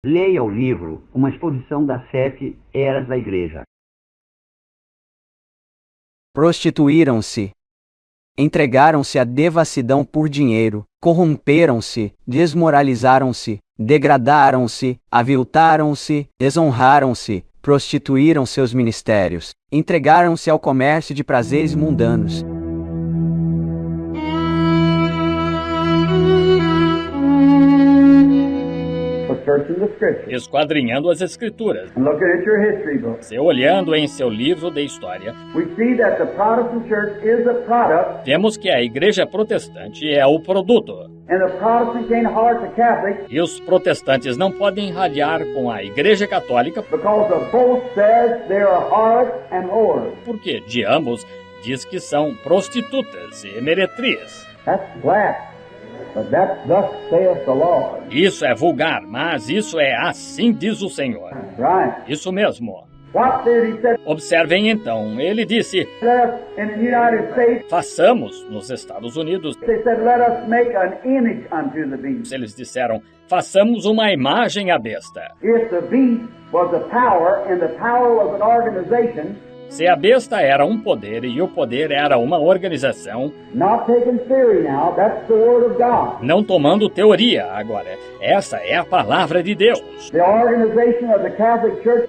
Leia o livro Uma Exposição das 7 Eras da Igreja. Prostituíram-se. Entregaram-se à devassidão por dinheiro, corromperam-se, desmoralizaram-se, degradaram-se, aviltaram-se, desonraram-se, prostituíram seus ministérios, entregaram-se ao comércio de prazeres mundanos. Esquadrinhando as Escrituras. Você olhando em seu livro de história, vemos que a Igreja Protestante é o produto. E os protestantes não podem ralhar com a Igreja Católica porque de ambos diz que são prostitutas e meretrizes. Isso é vulgar, mas isso é assim diz o Senhor. Isso mesmo. Observem então, ele disse, façamos nos Estados Unidos. Eles disseram, façamos uma imagem à besta. Se a besta era um poder e o poder era uma organização, não tomando teoria agora, essa é a palavra de Deus.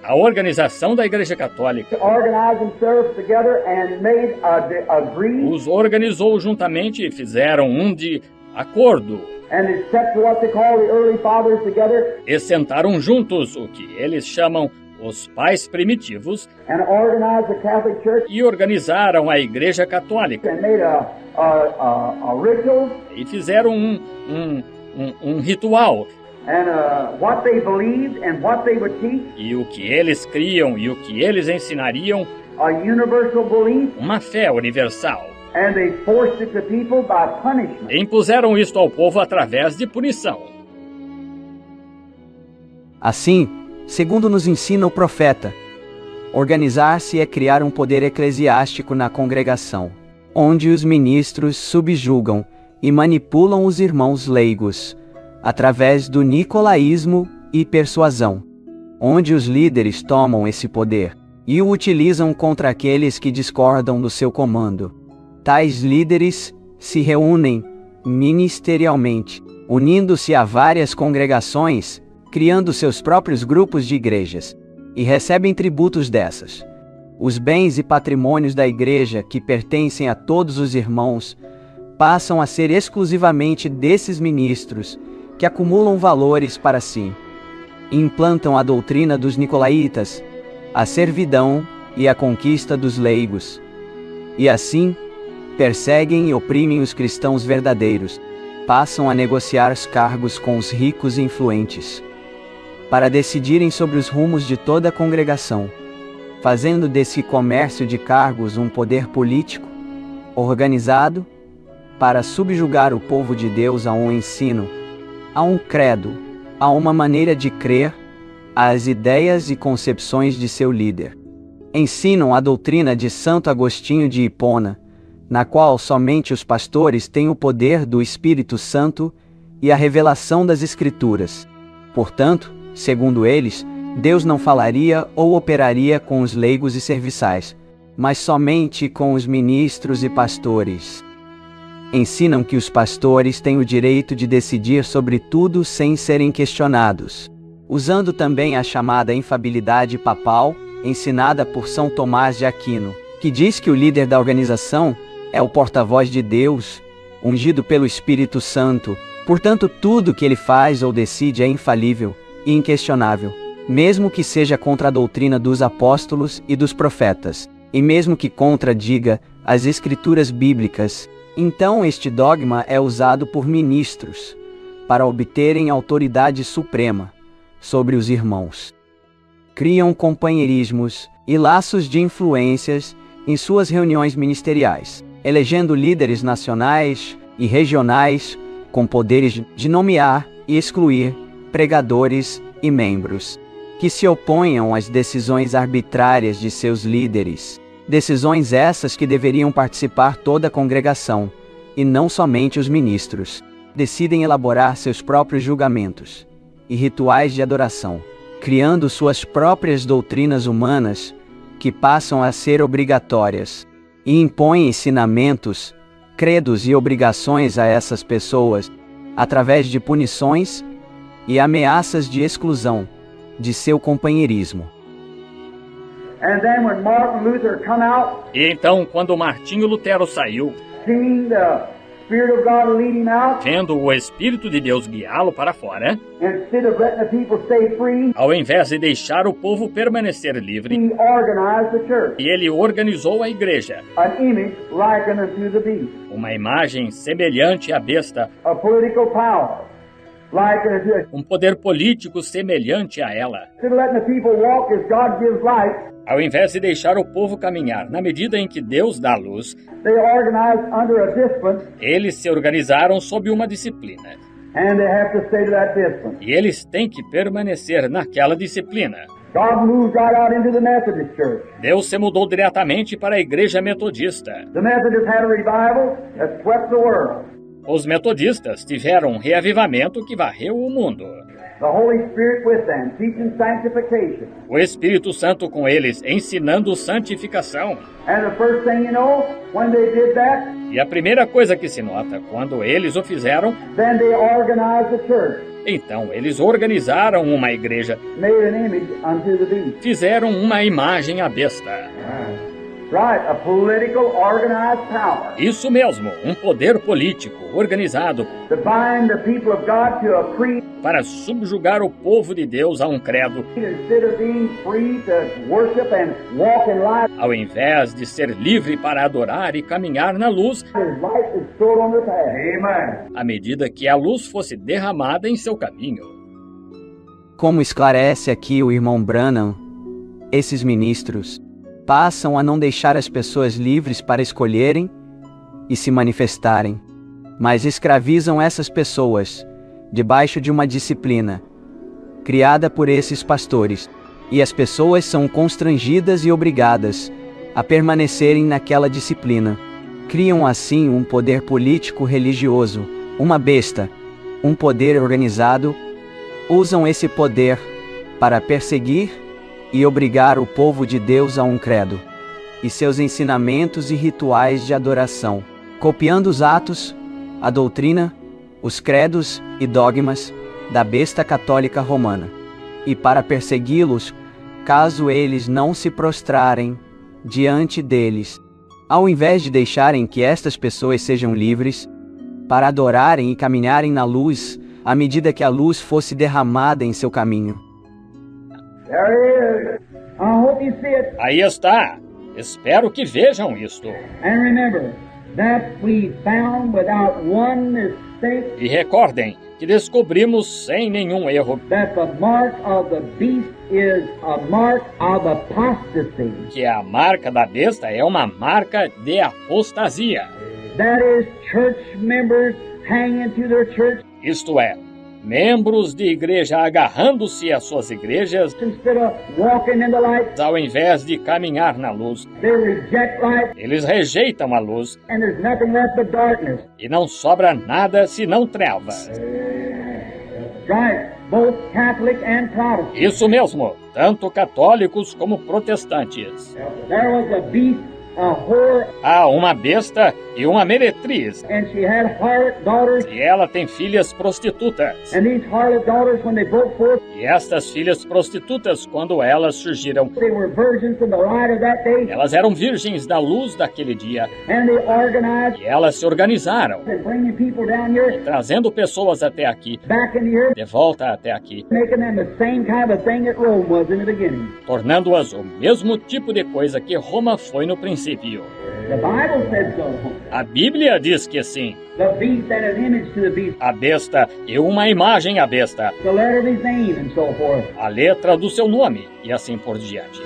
A organização da Igreja Católica os organizou juntamente e fizeram um de acordo. E sentaram juntos o que eles chamam os pais primitivos e organizaram a Igreja Católica e fizeram um ritual. E o que eles criam e o que eles ensinariam, uma fé universal. E impuseram isto ao povo através de punição. Assim, segundo nos ensina o profeta, organizar-se é criar um poder eclesiástico na congregação, onde os ministros subjugam e manipulam os irmãos leigos, através do nicolaísmo e persuasão, onde os líderes tomam esse poder e o utilizam contra aqueles que discordam do seu comando. Tais líderes se reúnem ministerialmente, unindo-se a várias congregações, criando seus próprios grupos de igrejas, e recebem tributos dessas. Os bens e patrimônios da igreja, que pertencem a todos os irmãos, passam a ser exclusivamente desses ministros, que acumulam valores para si. Implantam a doutrina dos nicolaítas, a servidão e a conquista dos leigos. E assim, perseguem e oprimem os cristãos verdadeiros, passam a negociar os cargos com os ricos e influentes, para decidirem sobre os rumos de toda a congregação, fazendo desse comércio de cargos um poder político, organizado, para subjugar o povo de Deus a um ensino, a um credo, a uma maneira de crer, às ideias e concepções de seu líder. Ensinam a doutrina de Santo Agostinho de Hipona, na qual somente os pastores têm o poder do Espírito Santo e a revelação das Escrituras. Portanto, segundo eles, Deus não falaria ou operaria com os leigos e serviçais, mas somente com os ministros e pastores. Ensinam que os pastores têm o direito de decidir sobre tudo sem serem questionados, usando também a chamada infabilidade papal, ensinada por São Tomás de Aquino, que diz que o líder da organização é o porta-voz de Deus, ungido pelo Espírito Santo. Portanto, tudo que ele faz ou decide é infalível e inquestionável, mesmo que seja contra a doutrina dos apóstolos e dos profetas, e mesmo que contradiga as escrituras bíblicas. Então este dogma é usado por ministros, para obterem autoridade suprema sobre os irmãos. Criam companheirismos e laços de influências em suas reuniões ministeriais, elegendo líderes nacionais e regionais com poderes de nomear e excluir pregadores e membros, que se oponham às decisões arbitrárias de seus líderes. Decisões essas que deveriam participar toda a congregação, e não somente os ministros. Decidem elaborar seus próprios julgamentos, e rituais de adoração, criando suas próprias doutrinas humanas, que passam a ser obrigatórias, e impõem ensinamentos, credos e obrigações a essas pessoas, através de punições e ameaças de exclusão de seu companheirismo. E então, quando Martinho Lutero saiu, vendo o Espírito de Deus guiá-lo para fora, ao invés de deixar o povo permanecer livre, ele organizou a igreja, uma imagem semelhante à besta, um poder político semelhante a ela. Ao invés de deixar o povo caminhar na medida em que Deus dá luz, eles se organizaram sob uma disciplina. E eles têm que permanecer naquela disciplina. Deus se mudou diretamente para a igreja metodista. Os metodistas tiveram um reavivamento que varreu o mundo. O Espírito Santo com eles, ensinando santificação. E a primeira coisa que se nota, quando eles o fizeram, então eles organizaram uma igreja, fizeram uma imagem à besta. Isso mesmo, um poder político organizado para subjugar o povo de Deus a um credo, ao invés de ser livre para adorar e caminhar na luz, à medida que a luz fosse derramada em seu caminho. Como esclarece aqui o irmão Branham, esses ministros passam a não deixar as pessoas livres para escolherem e se manifestarem, mas escravizam essas pessoas debaixo de uma disciplina criada por esses pastores, e as pessoas são constrangidas e obrigadas a permanecerem naquela disciplina. Criam assim um poder político religioso, uma besta, um poder organizado. Usam esse poder para perseguir e obrigar o povo de Deus a um credo, e seus ensinamentos e rituais de adoração, copiando os atos, a doutrina, os credos e dogmas da besta católica romana, e para persegui-los, caso eles não se prostrarem diante deles, ao invés de deixarem que estas pessoas sejam livres, para adorarem e caminharem na luz, à medida que a luz fosse derramada em seu caminho. Aí está. Espero que vejam isto. E recordem que descobrimos sem nenhum erro que a marca da besta é uma marca de apostasia. Isto é, membros de igreja agarrando-se às suas igrejas, ao invés de caminhar na luz. Eles rejeitam a luz, e não sobra nada senão trevas. Isso mesmo, tanto católicos como protestantes. Há uma besta e uma meretriz, e ela tem filhas prostitutas. E estas filhas prostitutas, quando elas surgiram, elas eram virgens da luz daquele dia, e elas se organizaram, trazendo pessoas até aqui, de volta até aqui, tornando-as o mesmo tipo de coisa que Roma foi no princípio. A Bíblia diz que sim. A besta e uma imagem à besta, a letra do seu nome e assim por diante.